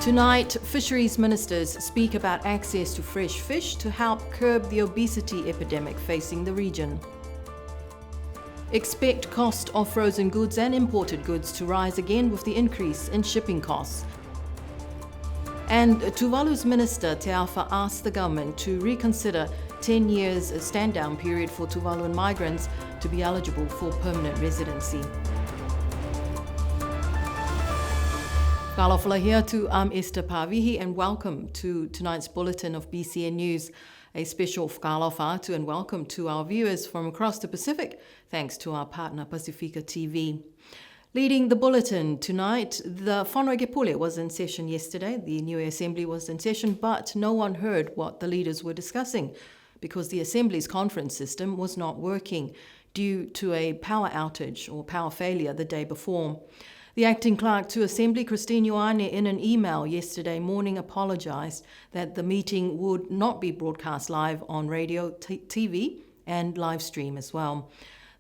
Tonight, fisheries ministers speak about access to fresh fish to help curb the obesity epidemic facing the region. Expect cost of frozen goods and imported goods to rise again with the increase in shipping costs. And Tuvalu's Minister Te Awha asked the government to reconsider 10 years stand-down period for Tuvaluan migrants to be eligible for permanent residency. Kalofala here to Esther Pavihi, and welcome to tonight's bulletin of BCN News. A special whakalofa and welcome to our viewers from across the Pacific, thanks to our partner Pacifica TV. Leading the bulletin tonight, the Whanau Pule was in session yesterday. The new Assembly was in session, but no one heard what the leaders were discussing because the Assembly's conference system was not working due to a power outage or power failure the day before. The acting clerk to Assembly, Christine Ioane, in an email yesterday morning apologised that the meeting would not be broadcast live on radio, TV and live stream as well.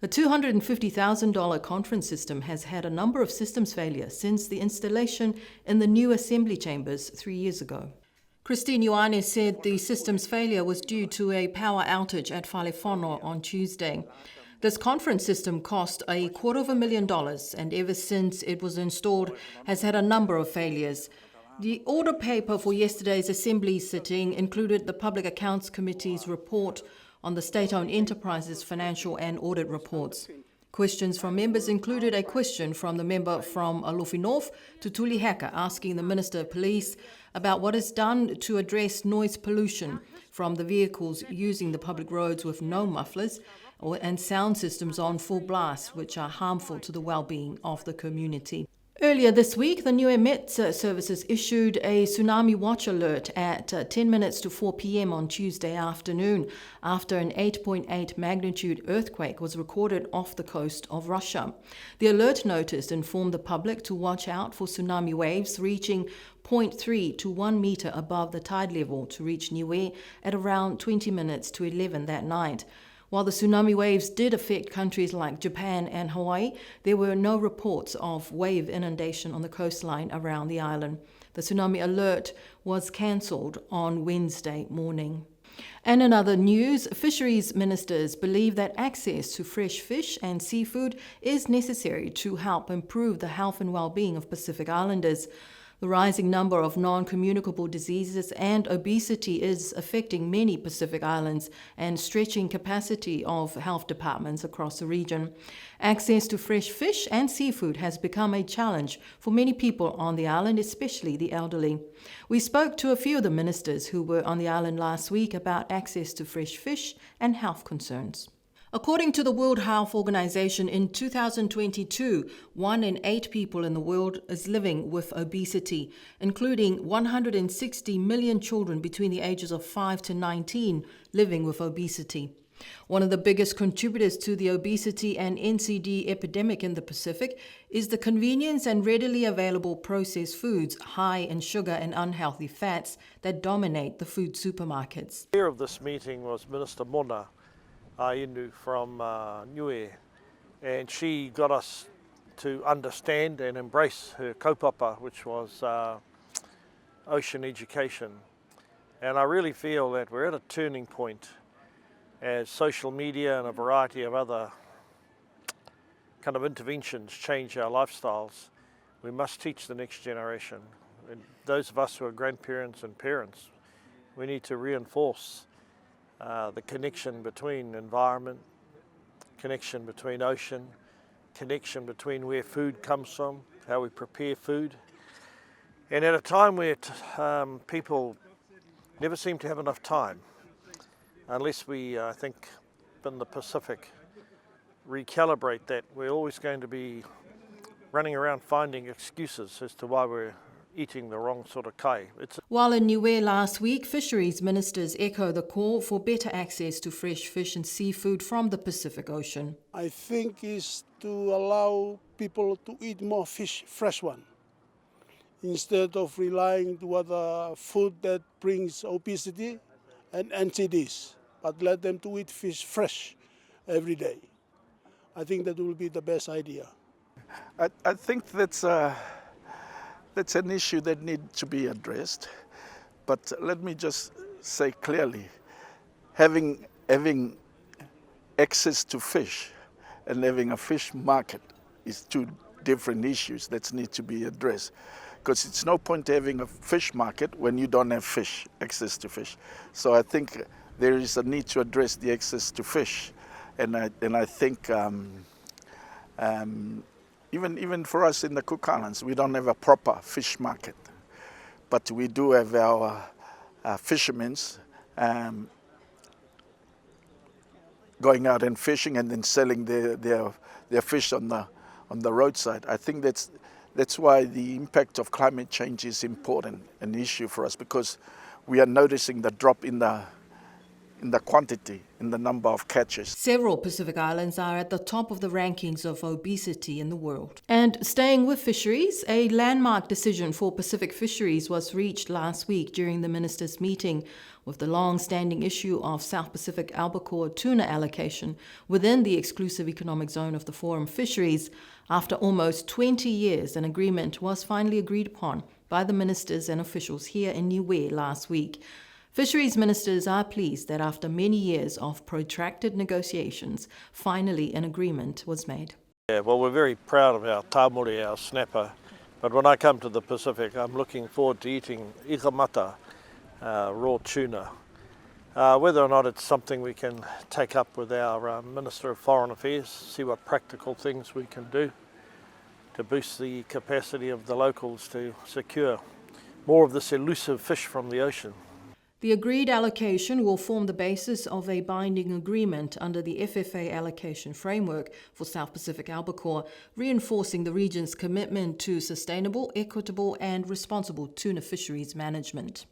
The $250,000 conference system has had a number of systems failures since the installation in the new Assembly chambers 3 years ago. Christine Ioane said the system's failure was due to a power outage at Whalefono on Tuesday. This conference system cost $250,000 and ever since it was installed has had a number of failures. The order paper for yesterday's Assembly sitting included the Public Accounts Committee's report on the state-owned enterprises' financial and audit reports. Questions from members included a question from the member from Alofi North, Tutuli Haka, asking the Minister of Police about what is done to address noise pollution from the vehicles using the public roads with no mufflers and sound systems on full blast, which are harmful to the well-being of the community. Earlier this week, the Niue Met services issued a tsunami watch alert at 10 minutes to 4 p.m. on Tuesday afternoon after an 8.8 magnitude earthquake was recorded off the coast of Russia. The alert notice informed the public to watch out for tsunami waves reaching 0.3 to 1 meter above the tide level to reach Niue at around 20 minutes to 11 that night. While the tsunami waves did affect countries like Japan and Hawaii, there were no reports of wave inundation on the coastline around the island. The tsunami alert was cancelled on Wednesday morning. And in other news, fisheries ministers believe that access to fresh fish and seafood is necessary to help improve the health and well-being of Pacific Islanders. The rising number of non-communicable diseases and obesity is affecting many Pacific Islands and stretching capacity of health departments across the region. Access to fresh fish and seafood has become a challenge for many people on the island, especially the elderly. We spoke to a few of the ministers who were on the island last week about access to fresh fish and health concerns. According to the World Health Organization, in 2022, 1 in 8 people in the world is living with obesity, including 160 million children between the ages of 5 to 19 living with obesity. One of the biggest contributors to the obesity and NCD epidemic in the Pacific is the convenience and readily available processed foods high in sugar and unhealthy fats that dominate the food supermarkets. The chair of this meeting was Minister Mona Ainu from Niue, and she got us to understand and embrace her kaupapa, which was ocean education. And I really feel that we're at a turning point as social media and a variety of other kind of interventions change our lifestyles. We must teach the next generation. And those of us who are grandparents and parents, we need to reinforce the connection between environment, connection between ocean, connection between where food comes from, how we prepare food. And at a time where people never seem to have enough time, unless we, I think, in the Pacific, recalibrate that, we're always going to be running around finding excuses as to why we're eating the wrong sort of kai. While in Niue last week, fisheries ministers echo the call for better access to fresh fish and seafood from the Pacific Ocean. I think is to allow people to eat more fish, fresh one, instead of relying to other food that brings obesity and NCDs, but let them to eat fish fresh every day. I think that will be the best idea. I think that's That's an issue that needs to be addressed. But let me just say clearly, having access to fish and having a fish market is two different issues that need to be addressed. Because it's no point having a fish market when you don't have fish, access to fish. So I think there is a need to address the access to fish. And I think even for us in the Cook Islands, we don't have a proper fish market. But we do have our fishermen going out and fishing and then selling their fish on the roadside. I think that's why the impact of climate change is important, an issue for us, because we are noticing the drop in the quantity, in the number of catches. Several Pacific Islands are at the top of the rankings of obesity in the world. And staying with fisheries, a landmark decision for Pacific fisheries was reached last week during the ministers' meeting with the long-standing issue of South Pacific albacore tuna allocation within the exclusive economic zone of the Forum fisheries. After almost 20 years, an agreement was finally agreed upon by the ministers and officials here in Niue last week. Fisheries ministers are pleased that after many years of protracted negotiations, finally an agreement was made. Yeah, well, we're very proud of our tāmuri, our snapper, but when I come to the Pacific, I'm looking forward to eating ikamata, raw tuna. Whether or not it's something we can take up with our Minister of Foreign Affairs, see what practical things we can do to boost the capacity of the locals to secure more of this elusive fish from the ocean. The agreed allocation will form the basis of a binding agreement under the FFA allocation framework for South Pacific albacore, reinforcing the region's commitment to sustainable, equitable and responsible tuna fisheries management.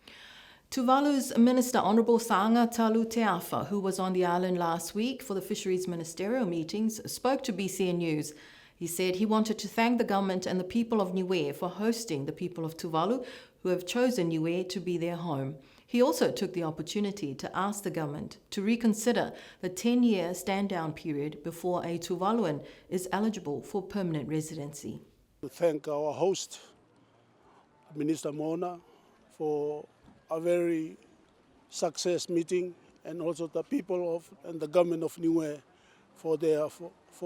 Tuvalu's Minister Honourable Sanga Talu Teafa, who was on the island last week for the fisheries ministerial meetings, spoke to BCN News. He said he wanted to thank the government and the people of Niue for hosting the people of Tuvalu, who have chosen Niue to be their home. He also took the opportunity to ask the government to reconsider the 10-year stand-down period before a Tuvaluan is eligible for permanent residency. To thank our host, Minister Mona, for a very success meeting, and also the people and the government of Niue for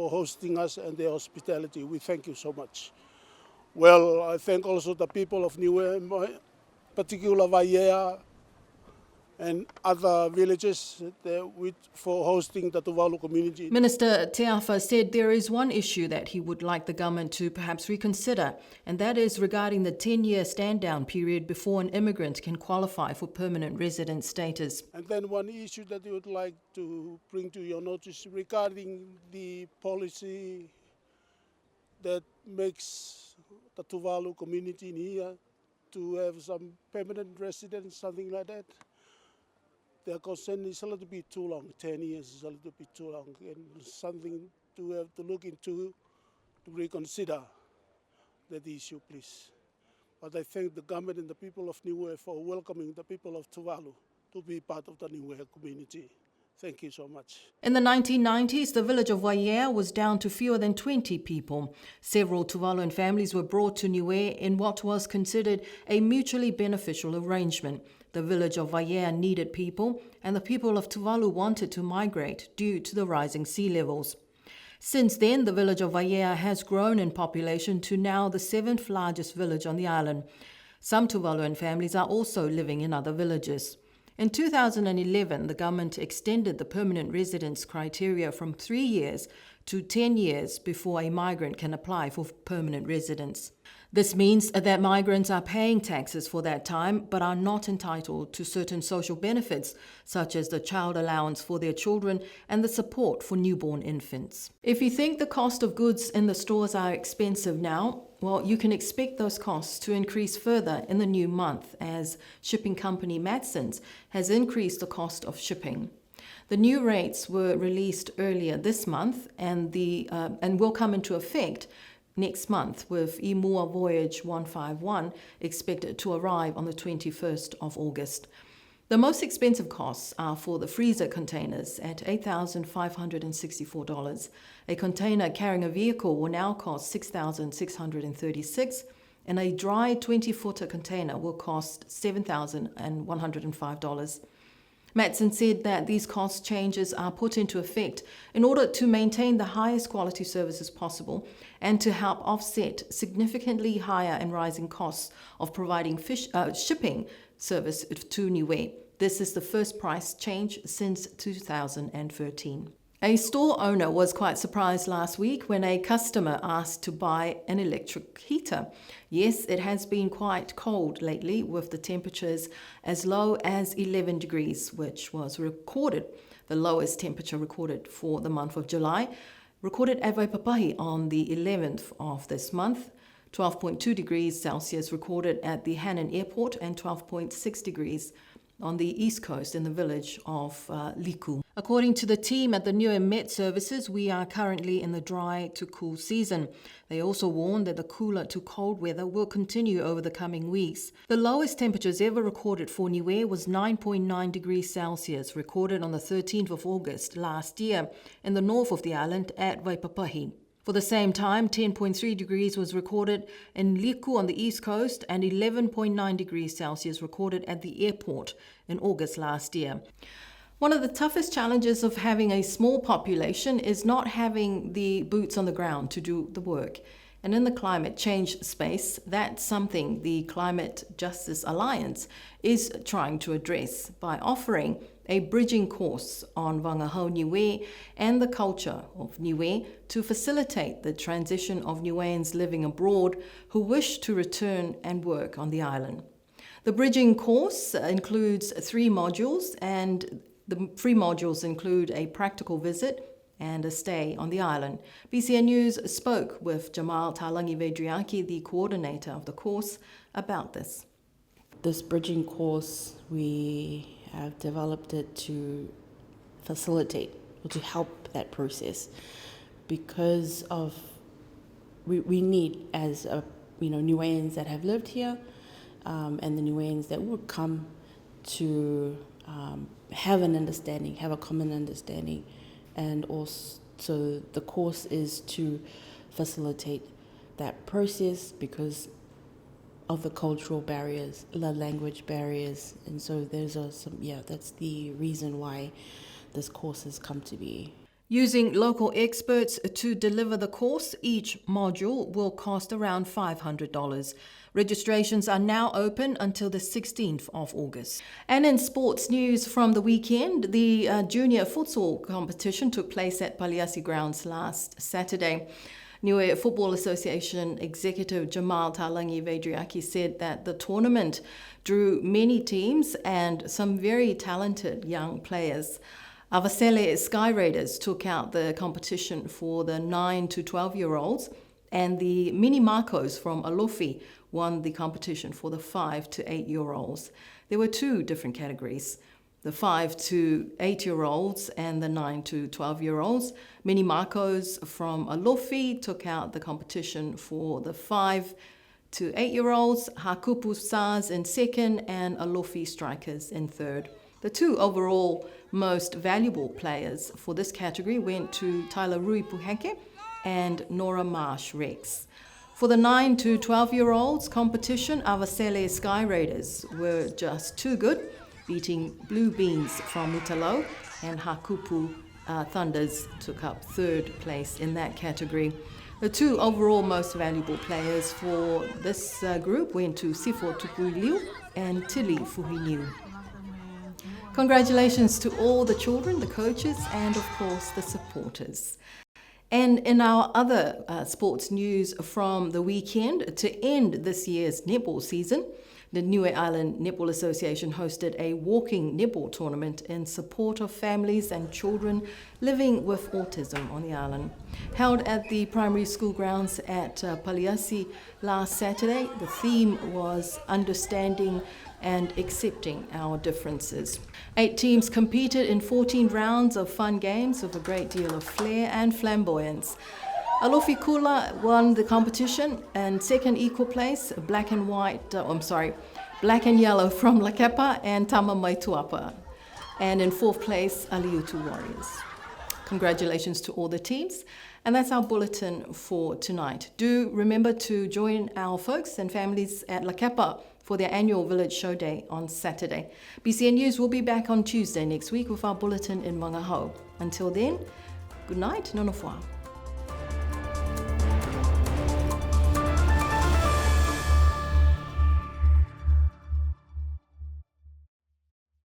hosting us and their hospitality. We thank you so much. Well, I thank also the people of Niue, particularly Vaiea, and other villages for hosting the Tuvalu community. Minister Teafa said there is one issue that he would like the government to perhaps reconsider, and that is regarding the 10-year stand-down period before an immigrant can qualify for permanent resident status. And then one issue that we would like to bring to your notice regarding the policy that makes the Tuvalu community in here to have some permanent residence, something like that. Their consent is a little bit too long. 10 years is a little bit too long, and something to have to look into, to reconsider that issue, please. But I thank the government and the people of Niue for welcoming the people of Tuvalu to be part of the Niue community. Thank you so much. In the 1990s, the village of Vaiea was down to fewer than 20 people. Several Tuvaluan families were brought to Niue in what was considered a mutually beneficial arrangement. The village of Vaiea needed people, and the people of Tuvalu wanted to migrate due to the rising sea levels. Since then, the village of Vaiea has grown in population to now the 7th largest village on the island. Some Tuvaluan families are also living in other villages. In 2011, the government extended the permanent residence criteria from 3 years to 10 years before a migrant can apply for permanent residence. This means that migrants are paying taxes for that time but are not entitled to certain social benefits, such as the child allowance for their children and the support for newborn infants. If you think the cost of goods in the stores are expensive now, well, you can expect those costs to increase further in the new month as shipping company Matson's has increased the cost of shipping. The new rates were released earlier this month and will come into effect next month, with Imua Voyage 151 expected to arrive on the 21st of August. The most expensive costs are for the freezer containers at $8,564. A container carrying a vehicle will now cost $6,636, and a dry 20-footer container will cost $7,105. Matson said that these cost changes are put into effect in order to maintain the highest quality services possible and to help offset significantly higher and rising costs of providing shipping service to Niue. This is the first price change since 2013. A store owner was quite surprised last week when a customer asked to buy an electric heater. Yes, it has been quite cold lately, with the temperatures as low as 11 degrees, which was recorded, the lowest temperature recorded for the month of July, recorded at Waipapahi on the 11th of this month. 12.2 degrees Celsius recorded at the Hannan Airport and 12.6 degrees on the east coast in the village of Liku. According to the team at the Niue Met Services, we are currently in the dry to cool season. They also warned that the cooler to cold weather will continue over the coming weeks. The lowest temperatures ever recorded for Niue was 9.9 degrees Celsius, recorded on the 13th of August last year in the north of the island at Waipapahi. For the same time, 10.3 degrees was recorded in Liku on the east coast and 11.9 degrees Celsius recorded at the airport in August last year. One of the toughest challenges of having a small population is not having the boots on the ground to do the work. And in the climate change space, that's something the Climate Justice Alliance is trying to address by offering a bridging course on Wangahau Niue and the culture of Niue to facilitate the transition of Niueans living abroad who wish to return and work on the island. The bridging course includes 3 modules, and the 3 modules include a practical visit and a stay on the island. BCN News spoke with Jamal Talangi Vedriaki, the coordinator of the course, about this. This bridging course, we have developed it to facilitate or to help that process, because of we need, as Niueans that have lived here and the Niueans that will come, to have an understanding, have a common understanding. And also the course is to facilitate that process because of the cultural barriers, the language barriers. And so that's the reason why this course has come to be. Using local experts to deliver the course, each module will cost around $500. Registrations are now open until the 16th of August. And in sports news from the weekend, the junior futsal competition took place at Paliasi grounds last Saturday. Niue Football Association Executive Jamal Talangi Vedriaki said that the tournament drew many teams and some very talented young players. Avasele Sky Raiders took out the competition for the 9 to 12-year-olds, and the Mini Marcos from Alofi won the competition for the 5 to 8-year-olds. There were 2 different categories, the 5 to 8-year-olds and the 9 to 12-year-olds. Mini Marcos from Alofi took out the competition for the 5 to 8-year-olds, Hakupu Stars in second, and Alofi Strikers in third. The 2 overall most valuable players for this category went to Tyler Rui Puheke and Nora Marsh Rex. For the 9 to 12-year-olds competition, Avasele Sky Raiders were just too good, beating Blue Beans from Mutalo, and Hakupu Thunders took up 3rd place in that category. The 2 overall most valuable players for this group went to Sifo Tupuiliu and Tili Fuhiniu. Congratulations to all the children, the coaches, and of course the supporters. And in our other sports news from the weekend, to end this year's netball season, the Niue Island Netball Association hosted a walking netball tournament in support of families and children living with autism on the island. Held at the primary school grounds at Paliasi last Saturday, the theme was Understanding and Accepting Our Differences. 8 teams competed in 14 rounds of fun games with a great deal of flair and flamboyance. Alofi Kula won the competition, and second equal place, black and yellow from Lakepa and Tama Maituapa. And in 4th place, Aliutu Warriors. Congratulations to all the teams. And that's our bulletin for tonight. Do remember to join our folks and families at La Kepa for their annual Village Show Day on Saturday. BCN News will be back on Tuesday next week with our bulletin in Mangahau. Until then, good night, nono fua.